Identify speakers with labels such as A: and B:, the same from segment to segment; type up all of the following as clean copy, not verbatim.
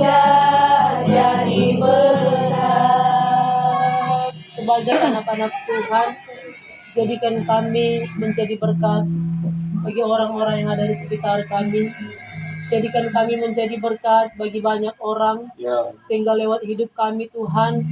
A: haleluya, jadi berat. Sebagai anak-anak Tuhan, jadikan kami menjadi berkat bagi orang-orang yang ada di sekitar kami. Jadikan kami menjadi berkat bagi banyak orang, sehingga lewat hidup kami Tuhan,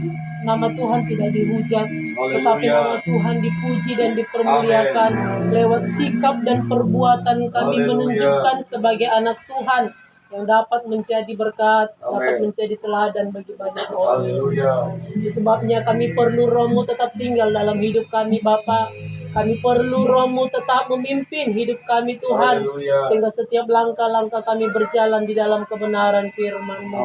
A: nama Tuhan tidak dihujat, tetapi nama Tuhan dipuji dan dipermuliakan. Lewat sikap dan perbuatan kami menunjukkan sebagai anak Tuhan yang dapat menjadi berkat, dapat menjadi teladan bagi banyak orang. Itu sebabnya kami perlu Roh-Mu tetap tinggal dalam hidup kami Bapa. Kami perlu Roh-Mu tetap memimpin hidup kami Tuhan, sehingga setiap langkah-langkah kami berjalan di dalam kebenaran firman-Mu.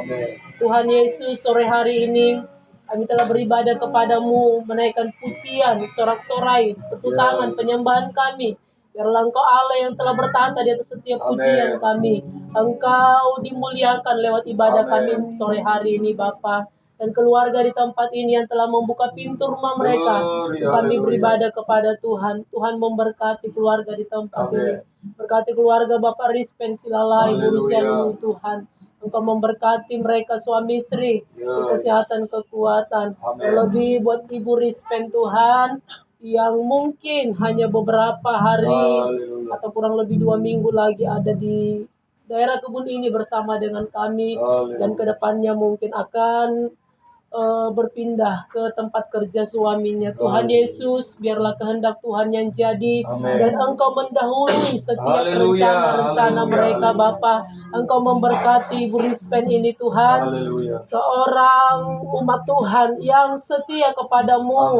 A: Tuhan Yesus, sore hari ini kami telah beribadah kepadamu, menaikkan pujian, sorak-sorai, tepuk tangan, penyembahan kami. Biarlah Engkau Allah yang telah bertata di atas setiap pujian kami. Engkau dimuliakan lewat ibadah kami sore hari ini Bapa. Dan keluarga di tempat ini yang telah membuka pintu rumah mereka, kami beribadah kepada Tuhan. Tuhan memberkati keluarga di tempat ini. Berkati keluarga Bapak Rispen Silalai, Guru Janu Tuhan. Engkau memberkati mereka suami istri, kesehatan, kekuatan. Terlebih buat Ibu Rispen Tuhan, yang mungkin hanya beberapa hari atau kurang lebih 2 minggu lagi ada di daerah kebun ini bersama dengan kami. Dan kedepannya mungkin akan berpindah ke tempat kerja suaminya. Tuhan Yesus, biarlah kehendak Tuhan yang jadi, dan Engkau mendahului setiap rencana-rencana mereka Bapa. Engkau memberkati Ibu Rispen ini Tuhan, seorang umat Tuhan yang setia kepadamu,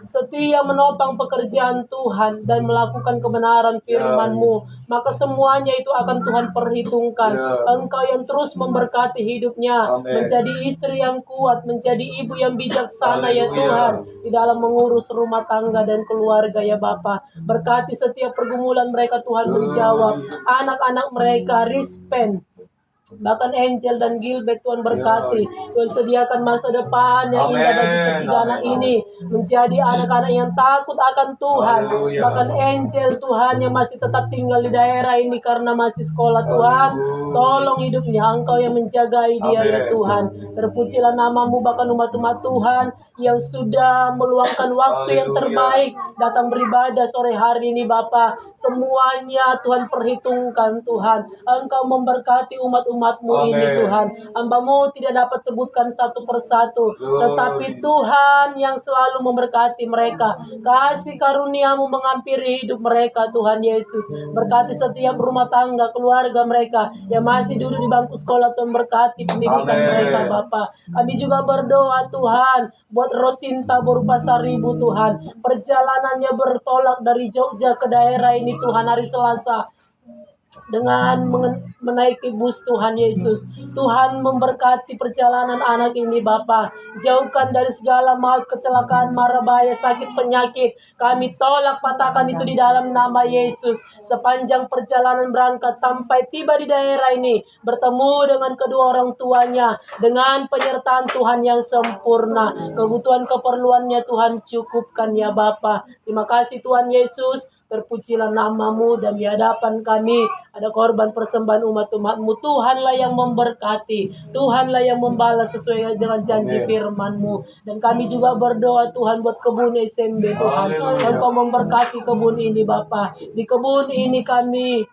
A: setia menopang pekerjaan Tuhan dan melakukan kebenaran firman-Mu. Maka semuanya itu akan Tuhan perhitungkan. Engkau yang terus memberkati hidupnya, menjadi istri yang kuat, menjadi ibu yang bijaksana ya Tuhan, di dalam mengurus rumah tangga dan keluarga ya Bapa. Berkati setiap pergumulan mereka Tuhan, menjawab anak-anak mereka Rispen, bahkan Angel dan Gilbert Tuhan berkati. Tuhan sediakan masa depan yang indah bagi ketiga anak ini, menjadi anak-anak yang takut akan Tuhan. Bahkan Angel Tuhan yang masih tetap tinggal di daerah ini karena masih sekolah Tuhan, tolong hidupnya, Engkau yang menjagai dia ya Tuhan. Terpujilah namamu, bahkan umat-umat Tuhan yang sudah meluangkan waktu yang terbaik datang beribadah sore hari ini Bapa. Semuanya Tuhan perhitungkan Tuhan. Engkau memberkati umat-umat-Mu ini Tuhan. Hamba-Mu tidak dapat sebutkan satu persatu, tetapi Tuhan yang selalu memberkati mereka. Kasih karunia-Mu menghampiri hidup mereka Tuhan Yesus. Berkati setiap rumah tangga, keluarga mereka yang masih duduk di bangku sekolah. Tuhan berkati pendidikan mereka Bapa. Kami juga berdoa Tuhan buat Rosinta Borupasaribu Tuhan. Perjalanannya bertolak dari Jogja ke daerah ini Tuhan hari Selasa dengan menaiki bus Tuhan Yesus. Tuhan memberkati perjalanan anak ini Bapa. Jauhkan dari segala maut, kecelakaan, mara bahaya, sakit, penyakit. Kami tolak, patahkan itu di dalam nama Yesus. Sepanjang perjalanan berangkat sampai tiba di daerah ini, bertemu dengan kedua orang tuanya, dengan penyertaan Tuhan yang sempurna. Kebutuhan keperluannya Tuhan cukupkan ya Bapa. Terima kasih Tuhan Yesus. Terpujilah namamu, dan di hadapan kami ada korban persembahan umat-umat-Mu. Tuhanlah yang memberkati, Tuhanlah yang membalas sesuai dengan janji firman-Mu. Dan kami juga berdoa Tuhan buat kebun SMB Tuhan. Engkau memberkati kebun ini Bapa. Di kebun ini kami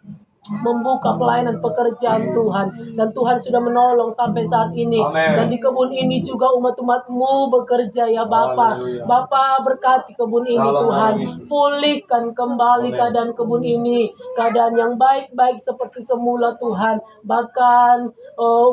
A: membuka pelayanan pekerjaan Tuhan, dan Tuhan sudah menolong sampai saat ini. Dan di kebun ini juga umat-umat-Mu bekerja ya Bapa. Bapa berkati kebun ini Tuhan, pulihkan kembali keadaan kebun ini, keadaan yang baik-baik seperti semula Tuhan. Bahkan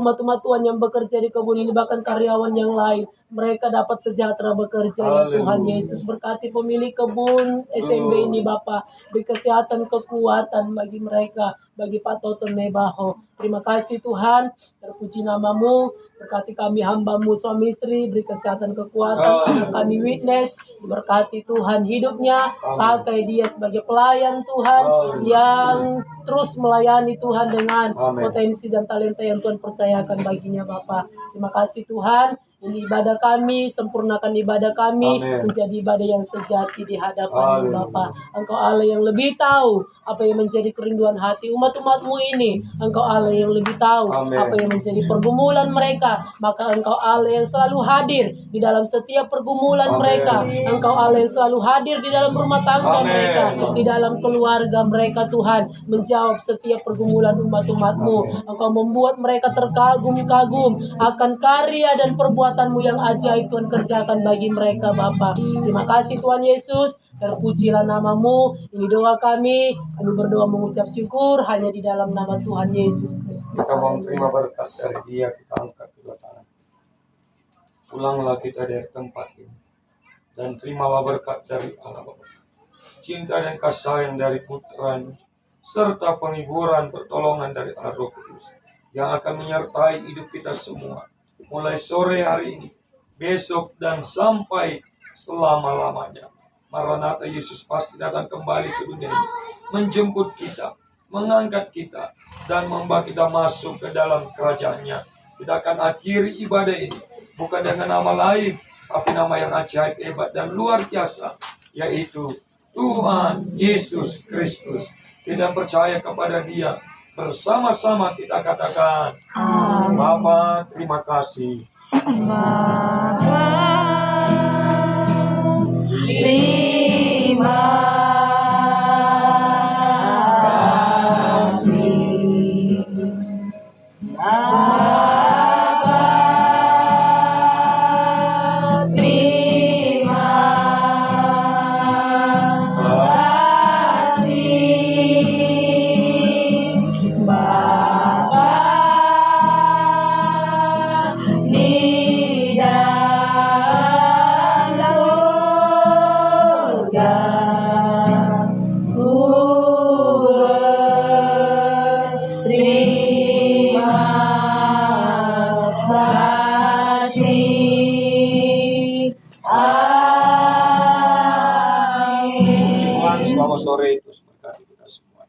A: umat-umat Tuhan yang bekerja di kebun ini, bahkan karyawan yang lain, mereka dapat sejahtera bekerja ya Tuhan Yesus. Berkati pemilik kebun SMB ini Bapa, beri kesehatan, kekuatan bagi mereka, bagi Pak Toto Nebaho. Terima kasih Tuhan, terpuji namamu. Berkati kami hamba-Mu suami istri, beri kesehatan, kekuatan. Kami witness, berkati Tuhan hidupnya, pakai dia sebagai pelayan Tuhan yang terus melayani Tuhan dengan potensi dan talenta yang Tuhan percayakan baginya Bapa. Terima kasih Tuhan. Ini ibadah kami, sempurnakan ibadah kami menjadi ibadah yang sejati di hadapan-Mu Bapa. Engkau Allah yang lebih tahu apa yang menjadi kerinduan hati umat-umat-Mu ini. Engkau Allah yang lebih tahu
B: Amin.
A: apa yang menjadi pergumulan mereka. Maka Engkau Allah yang selalu hadir di dalam setiap pergumulan
B: Amin.
A: mereka. Engkau Allah yang selalu hadir di dalam rumah tangga
B: Amin.
A: mereka, di dalam keluarga mereka Tuhan, menjawab setiap pergumulan umat-umat-Mu. Engkau membuat mereka terkagum-kagum akan karya dan perbuatan-Mu yang ajaib Tuhan kerjakan bagi mereka Bapa. Terima kasih Tuhan Yesus, terpujilah nama-Mu. Ini doa kami berdoa mengucap syukur hanya di dalam nama Tuhan Yesus Kristus.
B: Kita mau terima berkat dari Dia, kita angkat kedua tangan. Pulanglah kita dari tempat ini dan terimalah berkat dari Allah Bapa, cinta dan kasih sayang dari Putranya, serta penghiburan pertolongan dari Allah Roh Kudus yang akan menyertai hidup kita semua mulai sore hari ini, besok, dan sampai selama-lamanya. Maranatha, Yesus pasti datang kembali ke dunia ini, menjemput kita, mengangkat kita, dan membawa kita masuk ke dalam kerajaan-Nya. Kita akan akhiri ibadah ini bukan dengan nama lain, tapi nama yang ajaib, hebat, dan luar biasa, yaitu Tuhan Yesus Kristus. Kita percaya kepada Dia. Bersama-sama kita katakan, Bapa, terima kasih.
A: Terima kasih Bapa, terima kasih Bapa di dalam surga. Ku berterima kasih. Amin.
B: Tuhan, selamat sore, terus berkati kita semua.